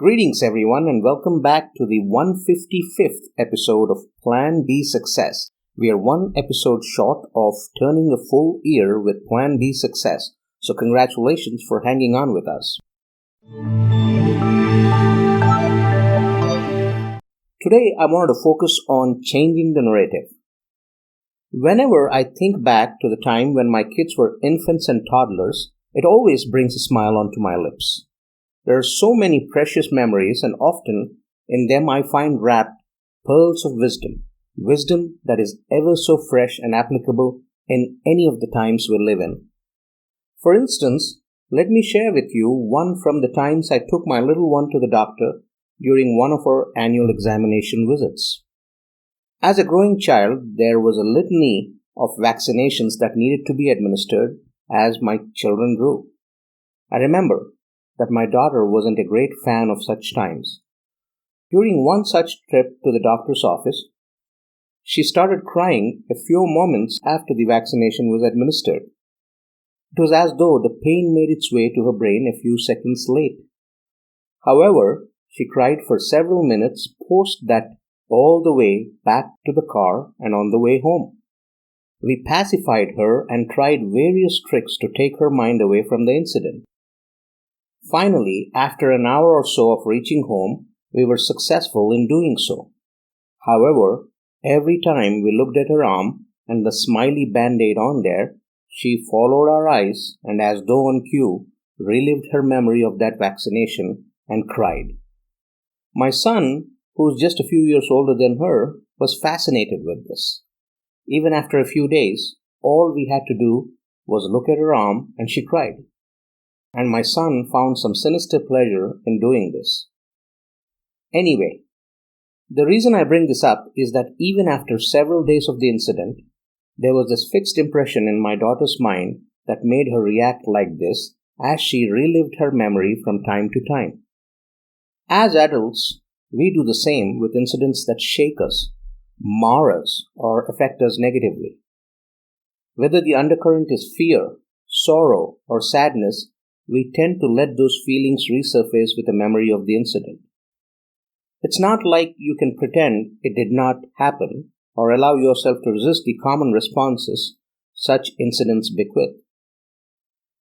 Greetings, everyone, and welcome back to the 155th episode of Plan B Success. We are one episode short of turning a full year with Plan B Success, so congratulations for hanging on with us. Today, I wanted to focus on changing the narrative. Whenever I think back to the time when my kids were infants and toddlers, it always brings a smile onto my lips. There are so many precious memories, and often in them I find wrapped pearls of wisdom that is ever so fresh and applicable in any of the times we live in. For instance, let me share with you one from the times I took my little one to the doctor during one of our annual examination visits. As a growing child, there was a litany of vaccinations that needed to be administered as my children grew. I remember that my daughter wasn't a great fan of such times. During one such trip to the doctor's office, she started crying a few moments after the vaccination was administered. It was as though the pain made its way to her brain a few seconds late. However, she cried for several minutes post that all the way back to the car and on the way home. We pacified her and tried various tricks to take her mind away from the incident. Finally, after an hour or so of reaching home, we were successful in doing so. However, every time we looked at her arm and the smiley band-aid on there, she followed our eyes and, as though on cue, relived her memory of that vaccination and cried. My son, who's just a few years older than her, was fascinated with this. Even after a few days, all we had to do was look at her arm and she cried. And my son found some sinister pleasure in doing this. Anyway, the reason I bring this up is that even after several days of the incident, there was this fixed impression in my daughter's mind that made her react like this as she relived her memory from time to time. As adults, we do the same with incidents that shake us, mar us, or affect us negatively. Whether the undercurrent is fear, sorrow, or sadness, we tend to let those feelings resurface with a memory of the incident. It's not like you can pretend it did not happen or allow yourself to resist the common responses such incidents bequeath.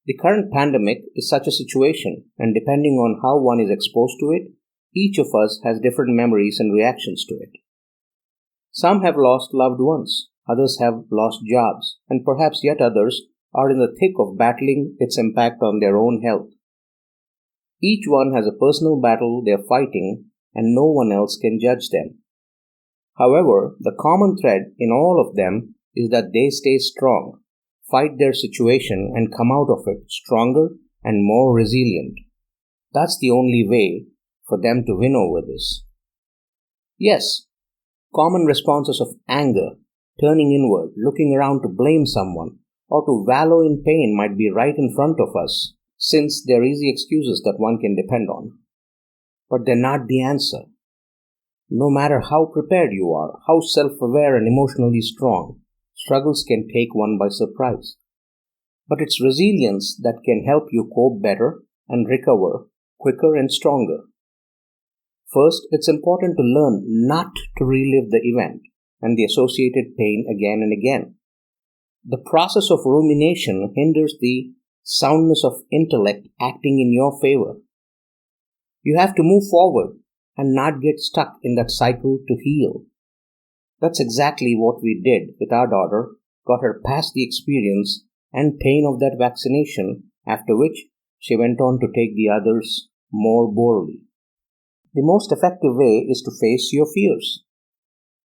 The current pandemic is such a situation, and depending on how one is exposed to it, each of us has different memories and reactions to it. Some have lost loved ones, others have lost jobs, and perhaps yet others are in the thick of battling its impact on their own health. Each one has a personal battle they are fighting, and no one else can judge them. However, the common thread in all of them is that they stay strong, fight their situation, and come out of it stronger and more resilient. That's the only way for them to win over this. Yes, common responses of anger, turning inward, looking around to blame someone, or to wallow in pain might be right in front of us, since they're easy excuses that one can depend on. But they're not the answer. No matter how prepared you are, how self-aware and emotionally strong, struggles can take one by surprise. But it's resilience that can help you cope better and recover quicker and stronger. First, it's important to learn not to relive the event and the associated pain again and again. The process of rumination hinders the soundness of intellect acting in your favor. You have to move forward and not get stuck in that cycle to heal. That's exactly what we did with our daughter, got her past the experience and pain of that vaccination, after which she went on to take the others more boldly. The most effective way is to face your fears.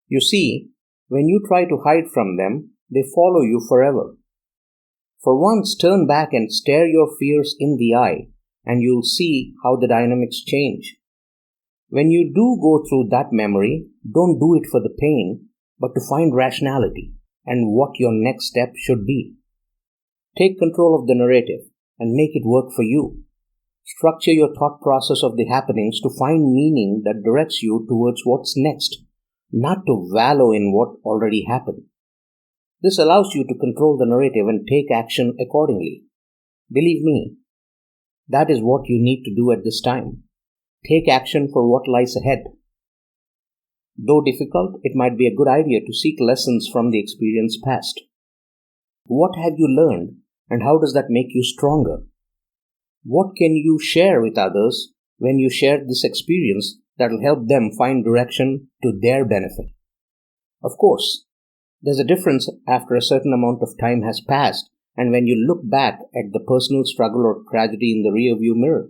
You see, when you try to hide from them, they follow you forever. For once, turn back and stare your fears in the eye, and you'll see how the dynamics change. When you do go through that memory, don't do it for the pain, but to find rationality and what your next step should be. Take control of the narrative and make it work for you. Structure your thought process of the happenings to find meaning that directs you towards what's next, not to wallow in what already happened. This allows you to control the narrative and take action accordingly. Believe me, that is what you need to do at this time. take action for what lies ahead. Though difficult, it might be a good idea to seek lessons from the experience past. What have you learned, and how does that make you stronger? What can you share with others when you share this experience that will help them find direction to their benefit? Of course, there's a difference after a certain amount of time has passed and when you look back at the personal struggle or tragedy in the rearview mirror.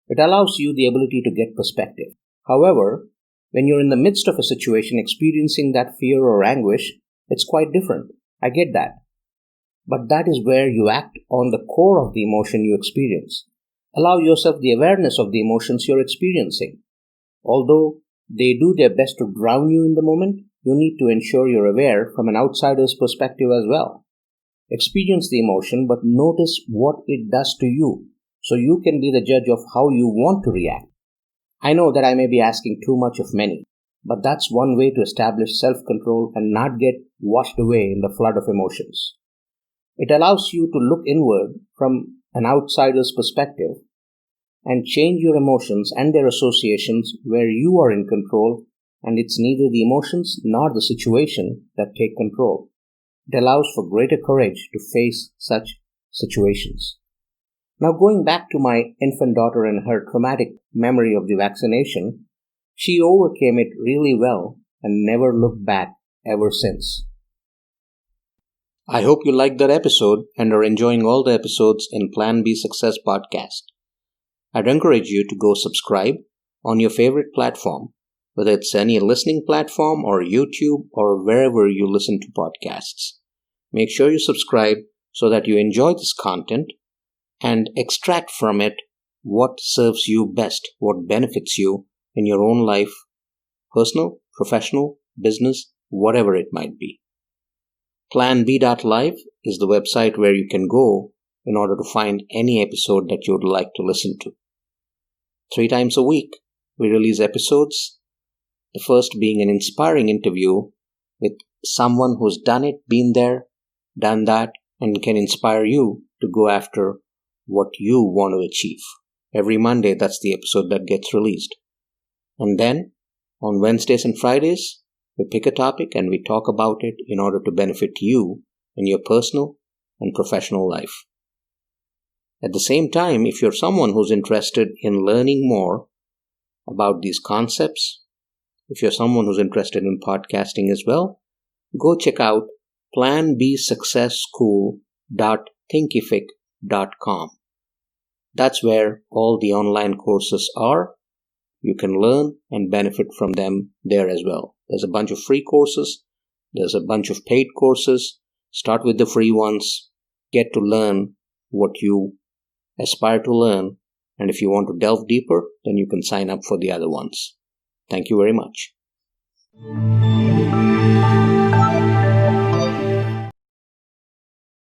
It allows you the ability to get perspective. However, when you're in the midst of a situation experiencing that fear or anguish, it's quite different. I get that. But that is where you act on the core of the emotion you experience. Allow yourself the awareness of the emotions you're experiencing. Although they do their best to drown you in the moment, you need to ensure you're aware from an outsider's perspective as well. Experience the emotion, but notice what it does to you, so you can be the judge of how you want to react. I know that I may be asking too much of many, but that's one way to establish self-control and not get washed away in the flood of emotions. It allows you to look inward from an outsider's perspective and change your emotions and their associations where you are in control, and it's neither the emotions nor the situation that take control. It allows for greater courage to face such situations. Now, going back to my infant daughter and her traumatic memory of the vaccination, she overcame it really well and never looked back ever since. I hope you liked that episode and are enjoying all the episodes in Plan B Success podcast. I'd encourage you to go subscribe on your favorite platform, whether it's any listening platform or YouTube or wherever you listen to podcasts. Make sure you subscribe so that you enjoy this content and extract from it what serves you best, what benefits you in your own life, personal, professional, business, whatever it might be. PlanB.live is the website where you can go in order to find any episode that you would like to listen to. 3 times a week, we release episodes, the first being an inspiring interview with someone who's done it, been there, done that, and can inspire you to go after what you want to achieve. Every Monday, that's the episode that gets released. And then, on Wednesdays and Fridays, we pick a topic and we talk about it in order to benefit you in your personal and professional life. At the same time, if you're someone who's interested in learning more about these concepts, if you're someone who's interested in podcasting as well, go check out planbsuccessschool.thinkific.com. That's where all the online courses are. You can learn and benefit from them there as well. There's a bunch of free courses. There's a bunch of paid courses. Start with the free ones. Get to learn what you aspire to learn. And if you want to delve deeper, then you can sign up for the other ones. Thank you very much.